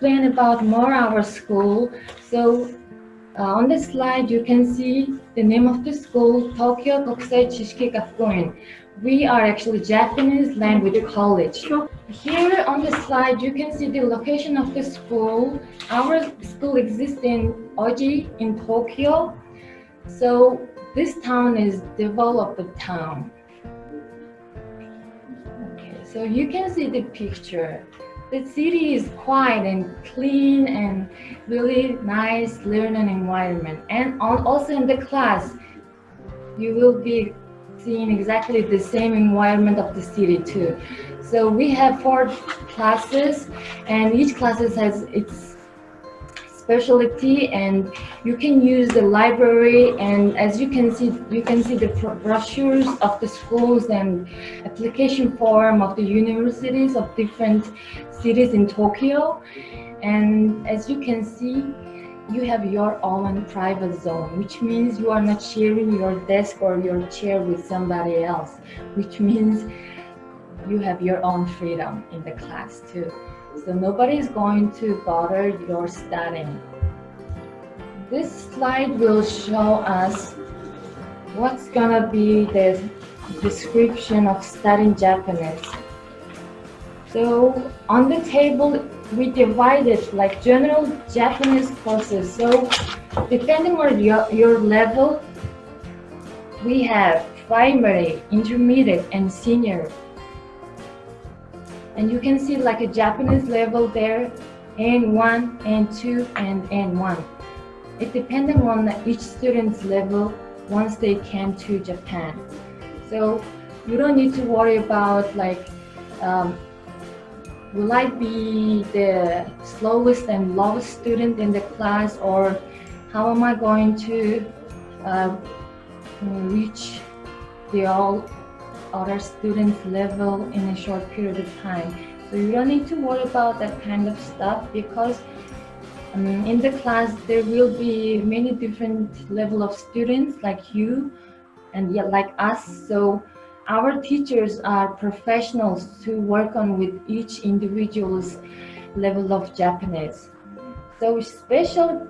explain about more our school. So on the slide, you can see the name of the school, Tokyo国際知識学院. We are actually Japanese language college. Here on the slide, you can see the location of the school. Our school exists in Oji in Tokyo. So this town is developed town. Okay, so you can see the picture. The city is quiet and clean and really nice learning environment. And also in the class, you will be seeing exactly the same environment of the city too. So we have 4 classes, and each class has its specialty, and you can use the library, and as you can see the brochures of the schools and application form of the universities of different cities in Tokyo. And as you can see, you have your own private zone, which means you are not sharing your desk or your chair with somebody else, which means you have your own freedom in the class too. So nobody is going to bother your studying. This slide will show us what's gonna be the description of studying Japanese. So on the table, we divided like general Japanese courses. So depending on your level, we have primary, intermediate, and senior. And you can see like a Japanese level there, N1, N2, and N1. It depending on each student's level once they came to Japan. So you don't need to worry about like, will I be the slowest and lowest student in the class, or how am I going to reach the all other students' level in a short period of time? So you don't need to worry about that kind of stuff, because in the class there will be many different level of students like you and like us. So our teachers are professionals to work on with each individual's level of Japanese. So special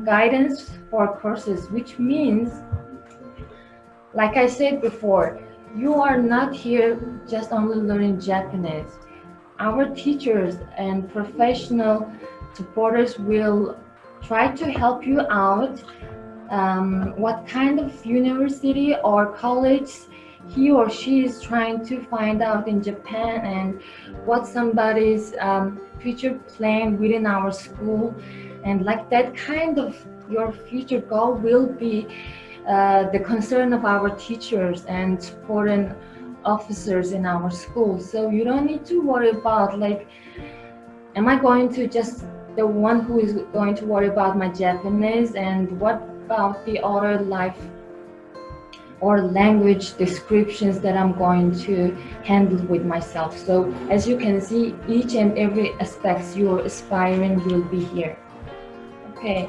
guidance for courses, which means, like I said before, you are not here just only learning Japanese. Our teachers and professional supporters will try to help you out, what kind of university or college he or she is trying to find out in Japan, and what somebody's future plan within our school. And like that kind of your future goal will be the concern of our teachers and supporting officers in our school. So you don't need to worry about like, am I going to just the one who is going to worry about my Japanese, and what about the other life or language descriptions that I'm going to handle with myself? So as you can see, each and every aspect you're aspiring will be here. Okay.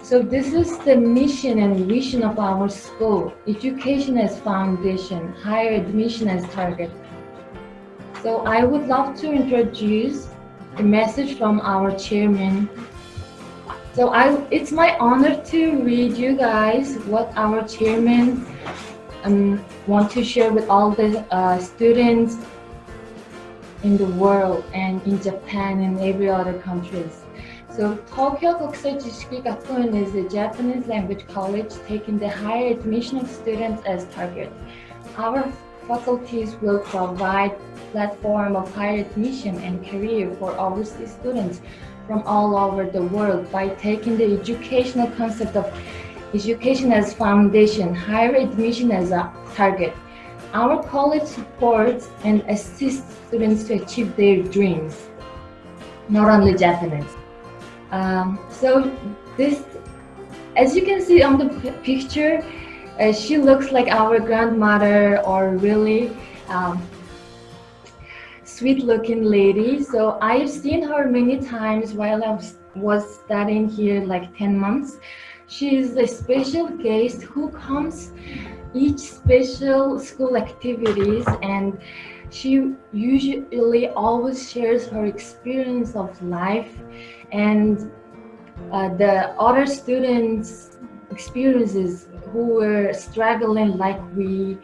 So this is the mission and vision of our school: education as foundation, higher admission as target. So I would love to introduce the message from our chairman. So it's my honor to read you guys what our chairman want to share with all the students in the world and in Japan and every other countries. So Tokyo国際知識学院 is a Japanese language college taking the higher admission of students as target. Our faculties will provide platform of higher admission and career for overseas students from all over the world by taking the educational concept of education as foundation, higher admission as a target. Our college supports and assists students to achieve their dreams, not only Japanese. So this, as you can see on the picture, she looks like our grandmother, or really sweet-looking lady. So I've seen her many times while I was studying here, like 10 months. She is a special guest who comes each special school activities, and She usually always shares her experience of life and the other students' experiences who were struggling like we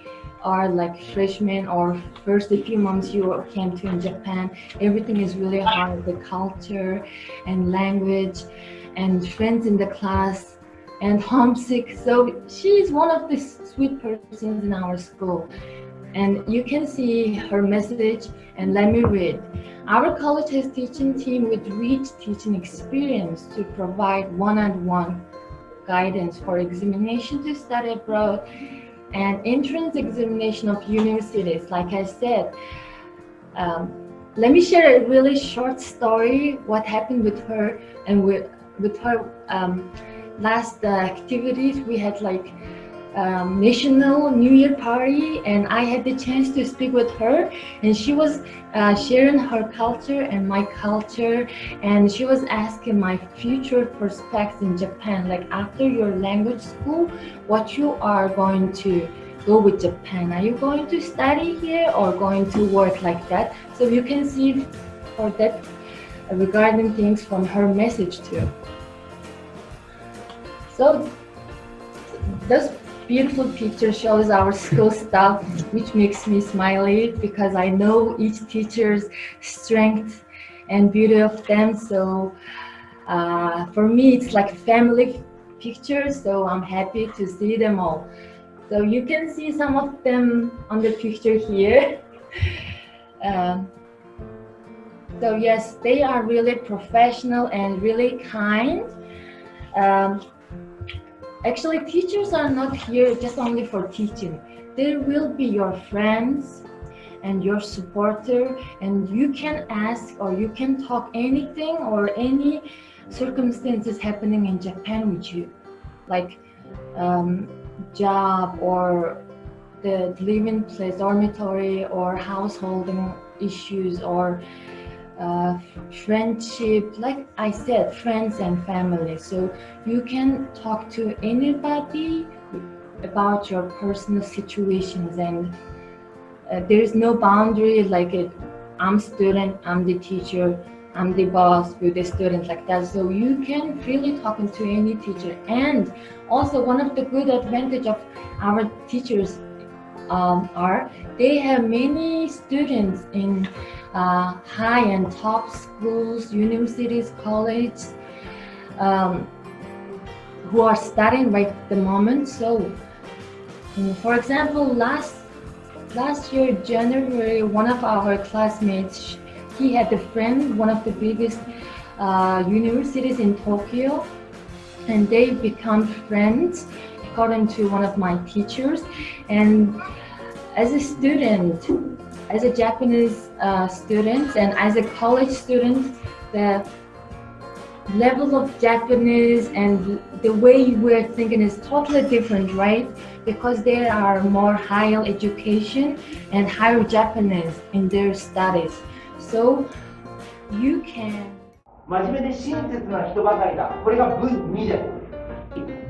are, like freshmen or first a few months you came to in Japan. Everything is really hard, the culture and language and friends in the class and homesick. So she is one of the sweet persons in our school. And you can see her message, and let me read. Our college has teaching team with rich teaching experience to provide one-on-one guidance for examination to study abroad and entrance examination of universities. Like I said, let me share a really short story what happened with her and with her last activities. We had like National New Year party, and I had the chance to speak with her, and she was sharing her culture and my culture, and she was asking my future prospects in Japan, like after your language school, what you are going to go with Japan. Are you going to study here or going to work, like that? So you can see for that regarding things from her message too. So those beautiful picture shows our school stuff, which makes me smiley because I know each teacher's strength and beauty of them. So for me, it's like family pictures, so I'm happy to see them all. So you can see some of them on the picture here. So yes, they are really professional and really kind. Actually, teachers are not here just only for teaching. They will be your friends and your supporter, and you can ask or you can talk anything or any circumstances happening in Japan with you, like job or the living place, dormitory or householding issues or friendship, like I said, friends and family. So you can talk to anybody about your personal situations, and there is no boundary like I'm student, I'm the teacher, I'm the boss with the student, like that. So you can freely talk to any teacher. And also one of the good advantage of our teachers are they have many students in high and top schools, universities, colleges, who are studying right the moment. So, for example, last year, January, one of our classmates, he had a friend, one of the biggest universities in Tokyo, and they become friends according to one of my teachers. And as a student, as a Japanese student and as a college student, the level of Japanese and the way we're thinking is totally different, right? Because there are more higher education and higher Japanese in their studies. So you can 真面目で親切な人ばかりだ。これが文2です。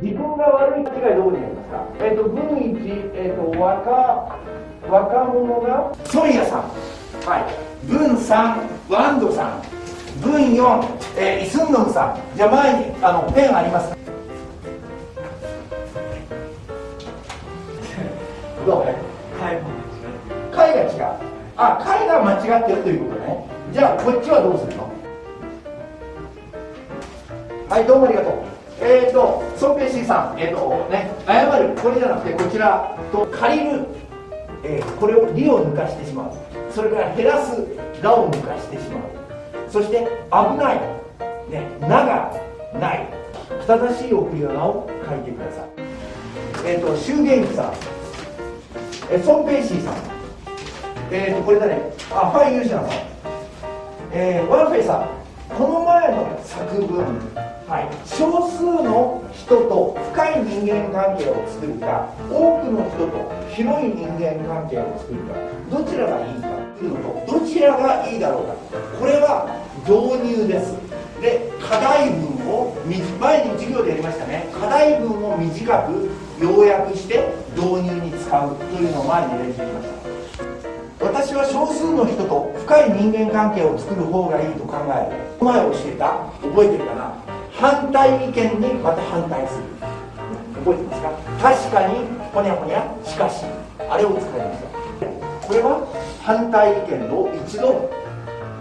自分が悪い間違いどこにありますか？文1、若者がソンヤさん、はい、文3、ワンドさん、文4、イスンノンさん。じゃあ前にペンありますか？どう？貝が違う。あ、貝が間違ってるということね。じゃあこっちはどうするの？はい、どうもありがとう。ソンペイシーさん、謝る、これじゃなくてこちらと借りる、これを利を抜かしてしまう。それから減らす、らを抜かしてしまう。そして危ない、ね、ながない。正しい送り仮名を書いてください。シュウゲンキさん、ソンペイシーさん、これだね、ファイユーシャンさん、ワンフェイさん、この前の作文、はい、少数の人と深い人間関係を作るか、多くの人と広い人間関係を作るか、どちらがいいかというのと、どちらがいいだろうか、これは導入です。で、課題文を前に授業でやりましたね。課題文を短く要約して導入に使うというのを前に練習しました。私は少数の人と深い人間関係を作る方がいいと考える。前教えた、覚えてるかな、反対意見にまた反対する、覚えてますか。確かにほにゃほにゃしかし、あれを使いました。これは反対意見を一度、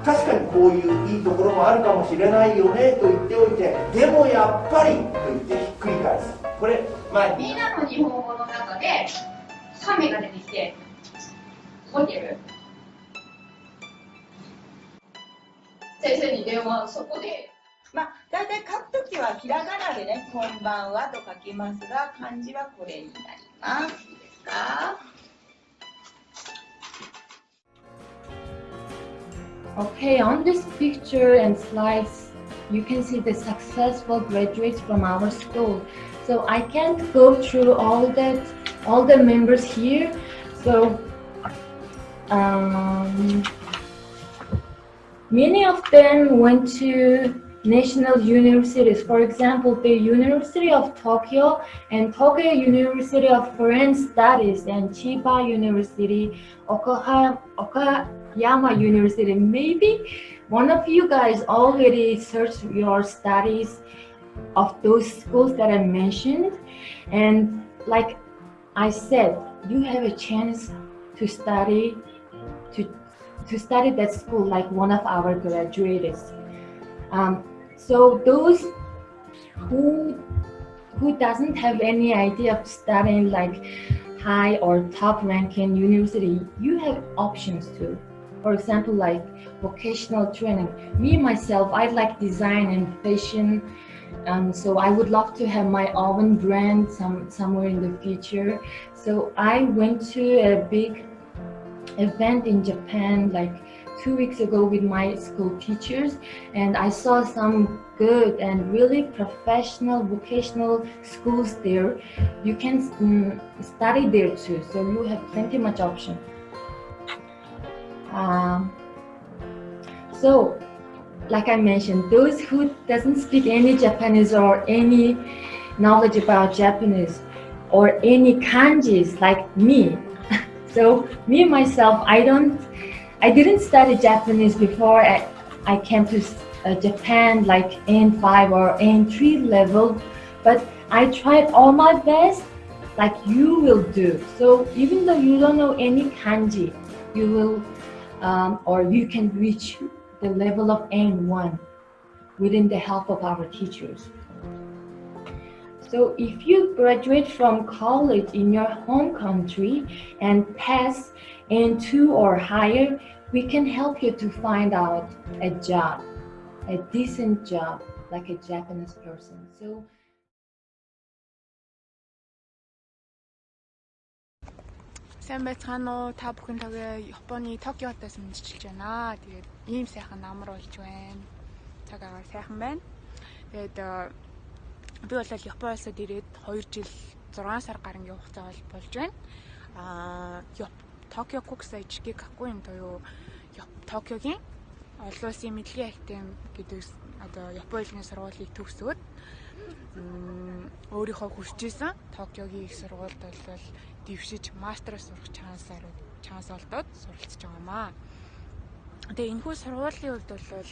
確かにこういういいところもあるかもしれないよねと言っておいて、でもやっぱりと言ってひっくり返す。これみんなの日本語の中で亀が出てきて、覚えてる？先生に電話、そこで。だいたい書くときはひらがなでね、こんばんはと書きますが、漢字はこれになります。いいですかOkay, on this picture and slides, you can see the successful graduates from our school. So I can't go through all the members here. So many of them went to national universities. For example, the University of Tokyo and Tokyo University of Foreign Studies and Chiba University, Okayama University. Maybe one of you guys already searched your studies of those schools that I mentioned. And like I said, you have a chance to study that school like one of our graduates. So those who doesn't have any idea of studying like high or top ranking university, you have options too. For example, like vocational training. Me myself, I like design and fashion, so I would love to have my own brand somewhere in the future. So I went to a big event in Japan like 2 weeks ago with my school teachers, and I saw some good and really professional vocational schools there. You can study there too, so you have plenty much option. So like I mentioned, those who doesn't speak any Japanese or any knowledge about Japanese or any kanjis like me. So me myself, I didn't study Japanese before I came to Japan like N5 or N3 level, but I tried all my best like you will do. So even though you don't know any kanji, you will or you can reach the level of N1 within the help of our teachers. So if you graduate from college in your home country and pass N2 or higher, we can help you to find out a job, a decent job, like a Japanese person. So сайн байцгаана уу? Та бүхэн төгөө Японы Токиотоос мэдчилж байна. Тэгээд ийм сайхан намар болж байна. Цаг агаар сайхан байна. Тэгээд би бол Японоосод ирээд 2 жил 6 сар гарангийн хугацаа болж байна. Токио国際知識学院буюу Токиогийн олон улсын мэдлэгийн академи гэдэг одоо Японы хэлний сургуулийг төгсөөд өөрийнхөө хүсэж исэн Токиогийн их сургуульд бол дэвшиж мастерс сурах чанс олдоод суралцж байгаамаа. Тэгээ энэхүү сургуулийн хувьд бол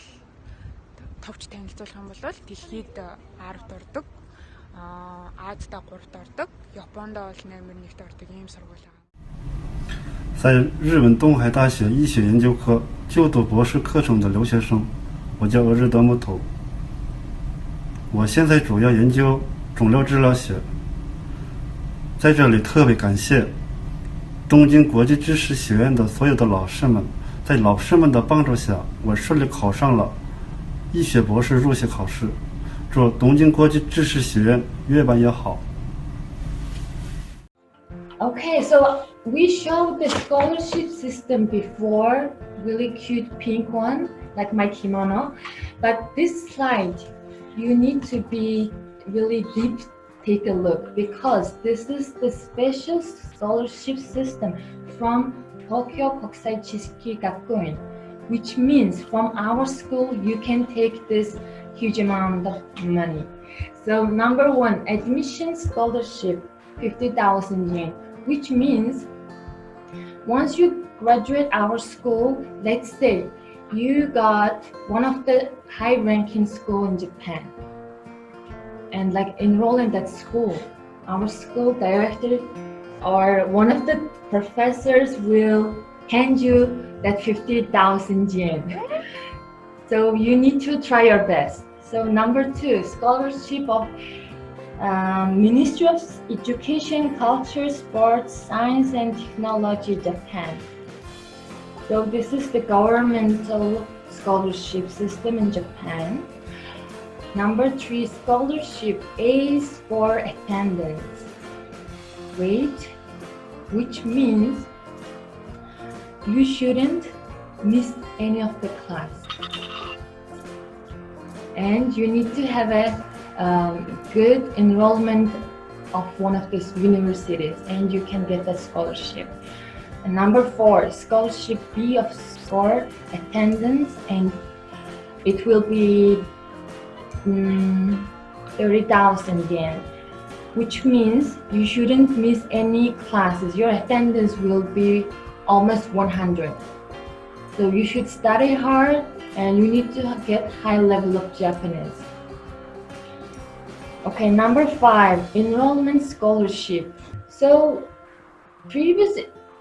товч танилцуулах юм бол дэлхийд 10-т ордог, Азида 3-т ордог, Японд бол номер 1-т ордог ийм сургууль. 在日本东海大学医学研究科就读博士课程的留学生，我叫日德木头。我现在主要研究肿瘤治疗学。在这里特别感谢东京国际知识学院的所有的老师们，在老师们的帮助下，我顺利考上了医学博士入学考试。祝东京国际知识学院越办越好。 Okay, so we showed the scholarship system before, really cute pink one, like my kimono. But this slide, you need to be really deep, take a look, because this is the special scholarship system from Tokyo国際知識学院, which means from our school, you can take this huge amount of money. So number one, admission scholarship, 50,000 yen. Which means once you graduate our school, let's say you got one of the high-ranking school in Japan, and like enroll in that school, our school director or one of the professors will hand you that 50,000 yen. So you need to try your best. So number 2, scholarship of Ministry of Education, Culture, Sports, Science and Technology, Japan. So this is the governmental scholarship system in Japan. Number 3, scholarship A's for attendance rate, which means you shouldn't miss any of the class. And you need to have a good enrollment of one of these universities, and you can get a scholarship. And number 4, scholarship B of sport attendance, and it will be 30,000 yen, which means you shouldn't miss any classes. Your attendance will be almost 100. So you should study hard, and you need to get high level of Japanese. Okay, number 5, enrollment scholarship. So previous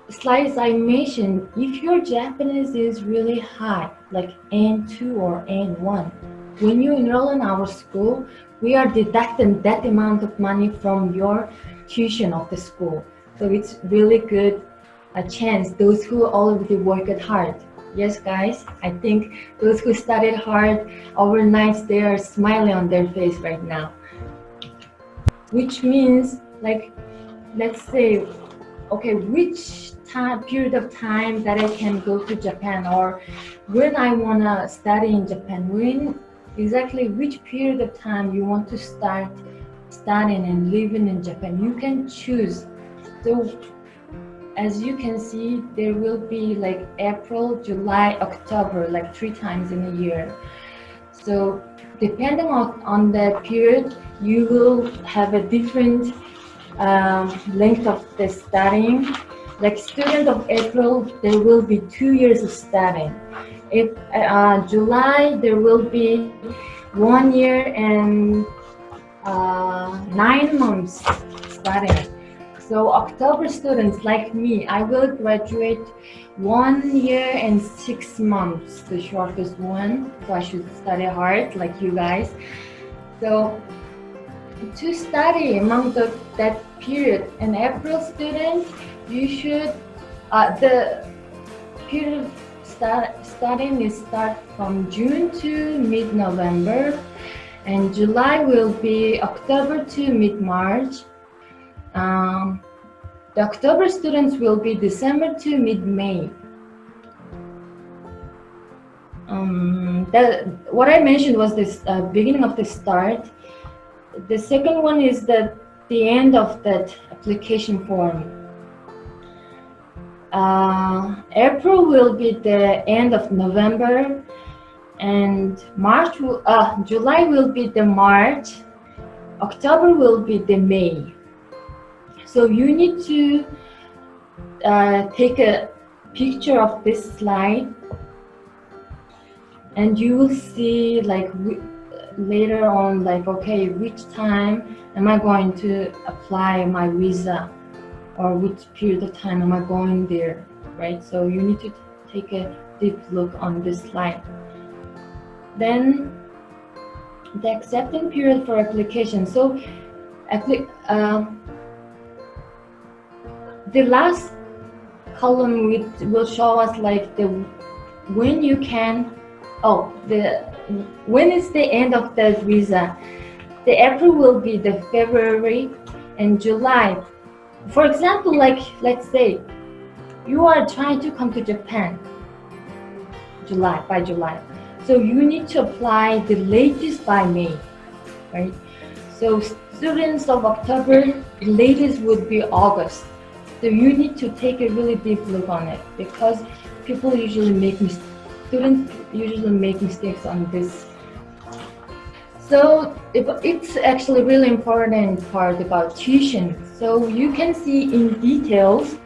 slides I mentioned, if your Japanese is really high, like N2 or N1, when you enroll in our school, we are deducting that amount of money from your tuition of the school. So it's really good a chance, those who already worked hard. Yes, guys, I think those who studied hard overnight, they are smiling on their face right now. Which means, like, let's say, okay, which period of time that I can go to Japan, or when I wanna study in Japan, when exactly which period of time you want to start studying and living in Japan, you can choose. So as you can see, there will be like April, July, October, like 3 times in a year. So depending on the period, you will have a different length of the studying. Like student of April, there will be 2 years of studying. If July, there will be 1 year and 9 months studying. So October students like me, I will graduate 1 year and 6 months, the shortest one. So I should study hard like you guys. So to study among that period, an April student, you should, the period of studying is start from June to mid-November, and July will be October to mid-March. The October students will be December to mid-May. What I mentioned was this beginning of the start. The second one is the end of that application form. April will be the end of November, and July will be the March. October will be the May. So you need to take a picture of this slide, and you will see like later on, like, okay, which time am I going to apply my visa, or which period of time am I going there, right? So you need to take a deep look on this slide. Then the accepting period for application. So the last column will show us like when you can, when is the end of the visa. The April will be the February, and July. For example, like let's say you are trying to come to Japan by July. So you need to apply the latest by May, right? So students of October, the latest would be August. So you need to take a really deep look on it, because people usually students usually make mistakes on this. So it's actually really important part about tuition. So you can see in details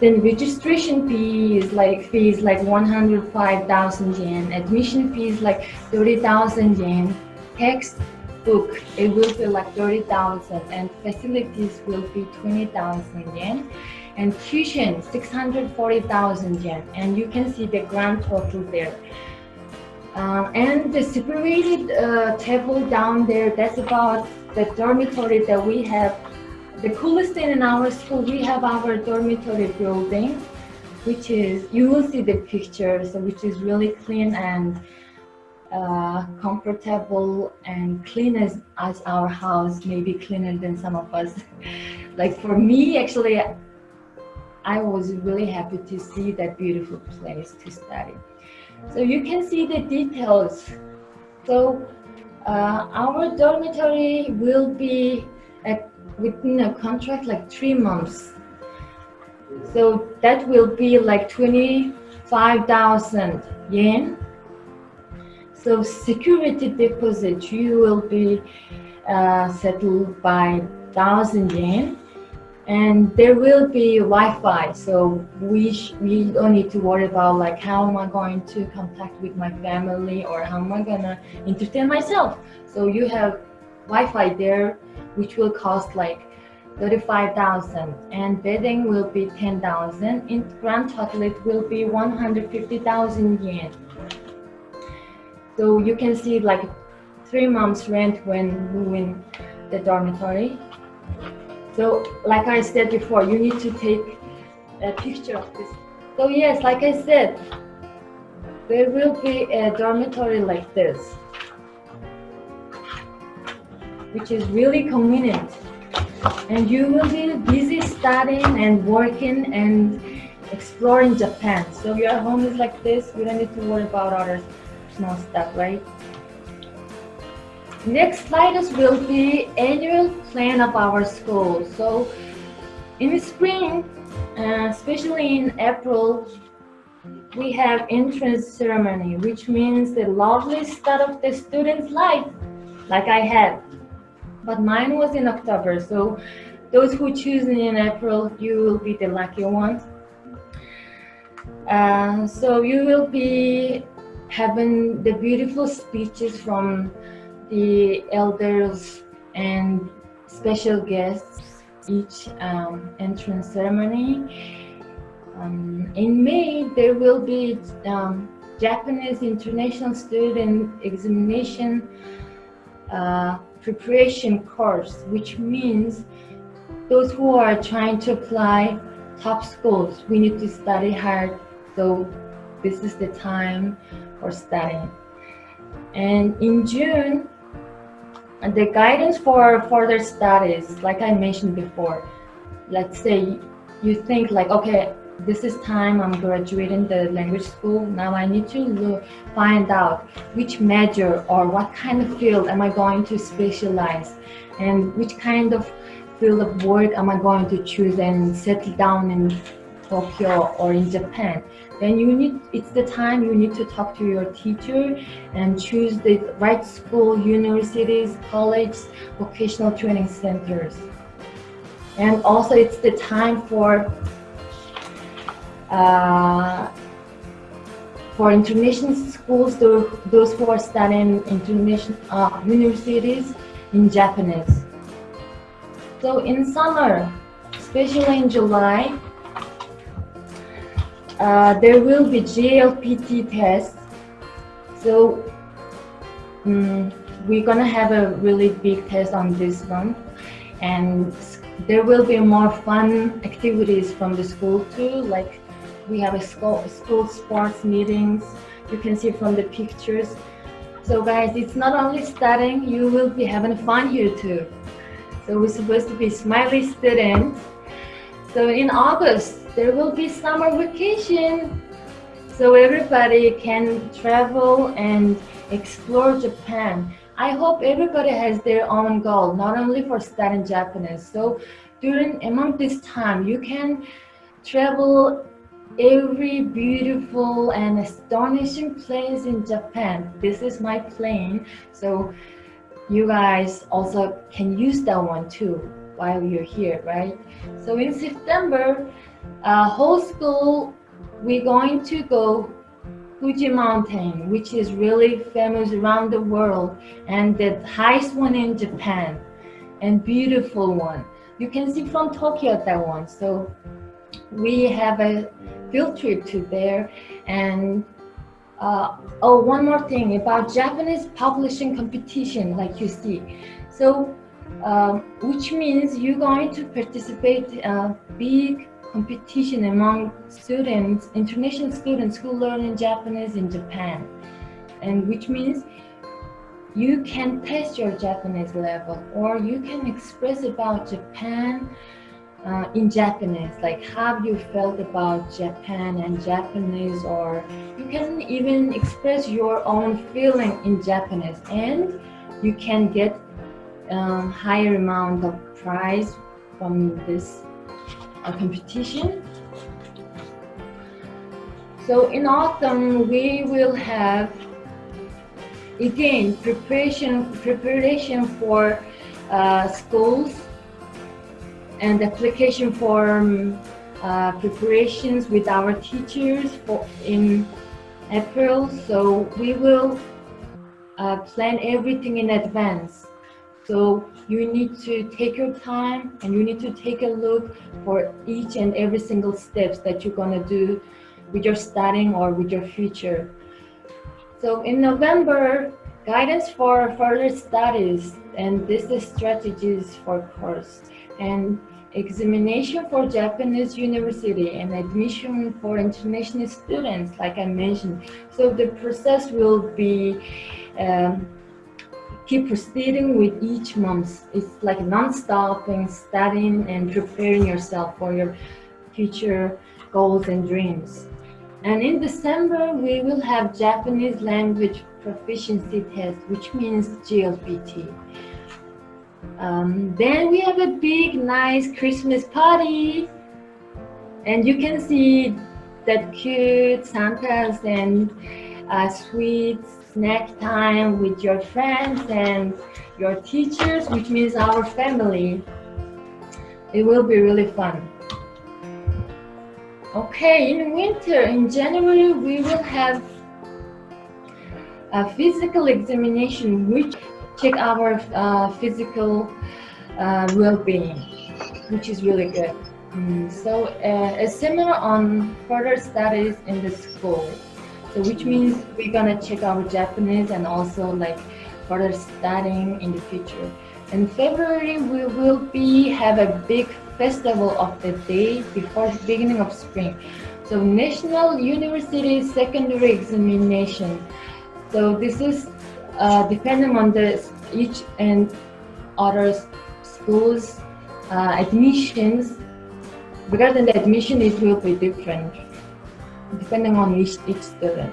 Then registration fee is like 105,000 yen. Admission fee is like 30,000 yen. Textbook, it will be like 30,000, and facilities will be 20,000 yen. And tuition, 640,000 yen. And you can see the grand total there. And the separated table down there, that's about the dormitory that we have. The coolest thing in our school, we have our dormitory building, which is, you will see the pictures, which is really clean and comfortable and clean as our house, maybe cleaner than some of us. Like for me, actually, I was really happy to see that beautiful place to study. So you can see the details. So our dormitory will be within a contract like 3 months. So that will be like 25,000 yen. So security deposit, you will be settled by 1,000 yen. And there will be Wi-Fi, so we don't need to worry about like how am I going to contact with my family or how am I gonna entertain myself. So you have Wi-Fi there, which will cost like 35,000, and bedding will be 10,000. In grand total, it will be 150,000 yen. So you can see like 3 months rent when moving the dormitory. So like I said before, you need to take a picture of this. So yes, like I said, there will be a dormitory like this, which is really convenient. And you will be busy studying and working and exploring Japan. So your home is like this, you don't need to worry about other small stuff, right? Next slide will be annual plan of our school. So in the spring, especially in April, we have entrance ceremony, which means the lovely start of the student's life, like I had. But mine was in October, so those who choose in April, you will be the lucky ones. So you will be having the beautiful speeches from the elders and special guests each entrance ceremony. In May, there will be Japanese International Student Examination preparation course, which means those who are trying to apply top schools, we need to study hard. So this is the time for studying. And in June, the guidance for further studies, like I mentioned before, let's say you think like, okay, this is time I'm graduating the language school. Now I need to find out which major or what kind of field am I going to specialize, and which kind of field of work am I going to choose and settle down in Tokyo or in Japan. Then it's the time you need to talk to your teacher and choose the right school, universities, colleges, vocational training centers. And also it's the time for international schools, those who are studying international universities in Japanese. So in summer, especially in July, there will be JLPT tests. So we're gonna have a really big test on this one, and there will be more fun activities from the school too, like we have a school sports meetings. You can see from the pictures. So guys, it's not only studying, you will be having fun here too. So we're supposed to be smiley students. So in August, there will be summer vacation. So everybody can travel and explore Japan. I hope everybody has their own goal, not only for studying Japanese. So among this time, you can travel every beautiful and astonishing place in Japan. This is my plan. So you guys also can use that one too. while you're here, right? So in September, whole school, we're going to go Fuji Mountain, which is really famous around the world, and the highest one in Japan, and beautiful one. You can see from Tokyo that one. So we have a field trip to there. And oh, one more thing about Japanese publishing competition, like you see. So which means you're going to participate big competition among students, international students who learn Japanese in Japan, and which means you can test your Japanese level, or you can express about Japan in Japanese, like how you felt about Japan and Japanese, or you can even express your own feeling in Japanese, and you can get higher amount of prize from this competition. So in autumn we will have again preparation for schools and application form preparations with our teachers for in April. So we will plan everything in advance. So you need to take your time and you need to take a look for each and every single steps that you're gonna do with your studying or with your future. So in November, guidance for further studies, and this is strategies for course, and examination for Japanese university and admission for international students, like I mentioned. So the process will be keep proceeding with each month. It's like non-stopping studying and preparing yourself for your future goals and dreams. And in December, we will have Japanese language proficiency test, which means GLPT. Then we have a big, nice Christmas party. And you can see that cute Santas and sweet snack time with your friends and your teachers, which means our family. It will be really fun. Okay, in winter, in January, we will have a physical examination, which check our physical well-being, which is really good. So a seminar on further studies in the school. So which means we're gonna check our Japanese and also like further studying in the future. In February, we will have a big festival of the day before the beginning of spring. So National University Secondary Examination. So this is depending on each and other schools admissions. Regarding the admission, it will be different depending on each student.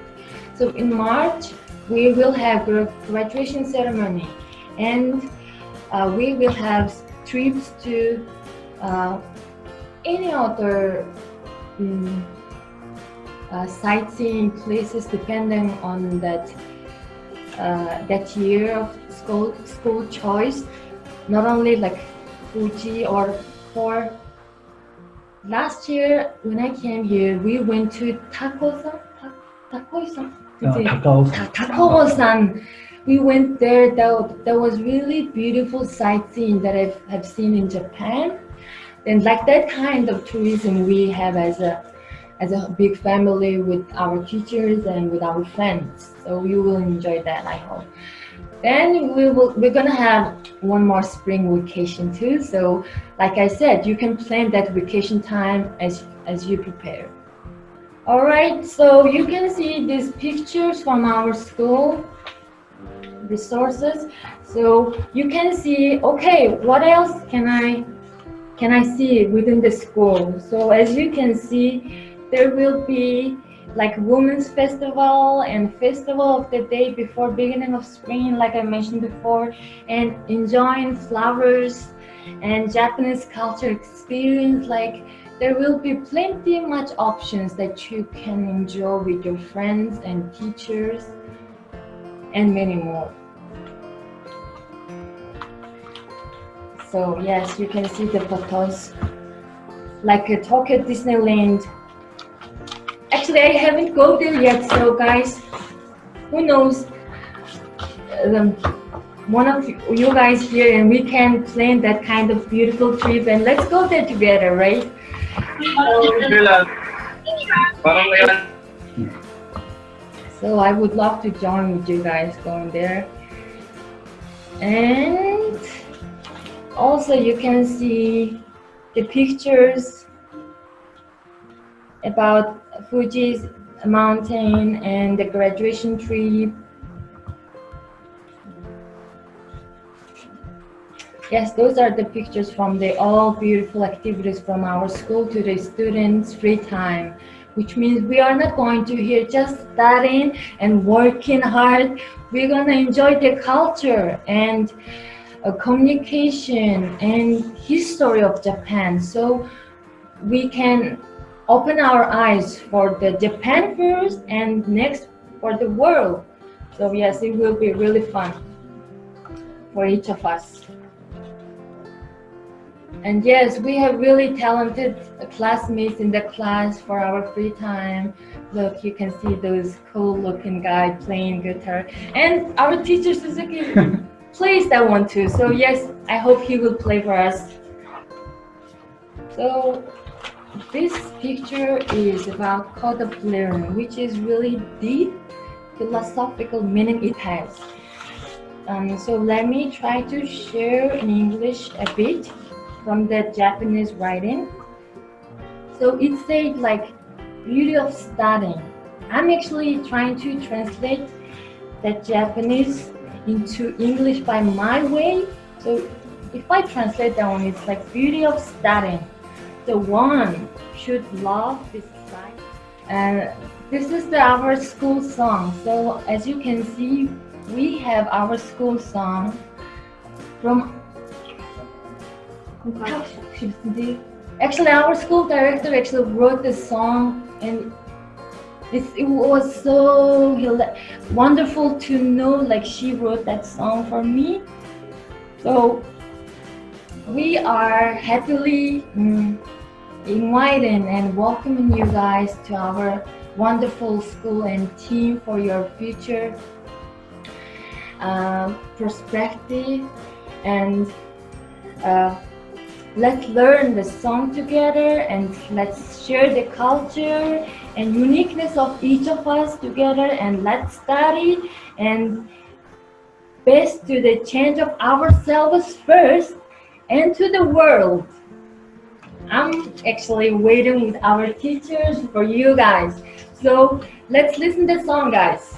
So in March, we will have a graduation ceremony, and we will have trips to any other sightseeing places depending on that year of school choice. Not only like Fuji or for last year when I came here, we went to Takaosan. We went there. That was really beautiful sightseeing that I have seen in Japan. And like that kind of tourism we have as a big family with our teachers and with our friends. So you will enjoy that, I hope. Then we're gonna have one more spring vacation too. So like I said, you can plan that vacation time as you prepare. All right, so you can see these pictures from our school resources. So you can see, okay, what else can I see within the school? So as you can see, there will be like Women's Festival and Festival of the Day before beginning of spring, like I mentioned before, and enjoying flowers and Japanese culture experience. Like there will be plenty much options that you can enjoy with your friends and teachers and many more. So yes, you can see the photos like a Tokyo Disneyland. Actually, I haven't go there yet, so guys, who knows? One of you guys here, and we can plan that kind of beautiful trip, and let's go there together, right? So I would love to join with you guys going there. And also you can see the pictures about Fuji's mountain and the graduation trip. Yes, those are the pictures from the all beautiful activities from our school to the students' free time, which means we are not going to here just studying and working hard. We're gonna enjoy the culture and communication and history of Japan, so we can open our eyes for the Japan first and next for the world. So yes, it will be really fun for each of us. And yes, we have really talented classmates in the class for our free time. Look, you can see those cool looking guy playing guitar. And our teacher Suzuki plays that one too. So yes, I hope he will play for us. So this picture is about code of learning, which is really deep philosophical meaning it has. So let me try to share in English a bit from the Japanese writing. So it said like beauty of studying. I'm actually trying to translate the Japanese into English by my way. So if I translate that one, it's like beauty of studying. The one should love this side. And this is our school song. So as you can see, we have our school song from actually our school director actually wrote this song, and it was so wonderful to know like she wrote that song for me. So we are happily inviting and welcoming you guys to our wonderful school and team for your future perspective, and let's learn the song together, and let's share the culture and uniqueness of each of us together, and let's study and best to the change of ourselves first and to the world. I'm actually waiting with our teachers for you guys. So let's listen to the song, guys.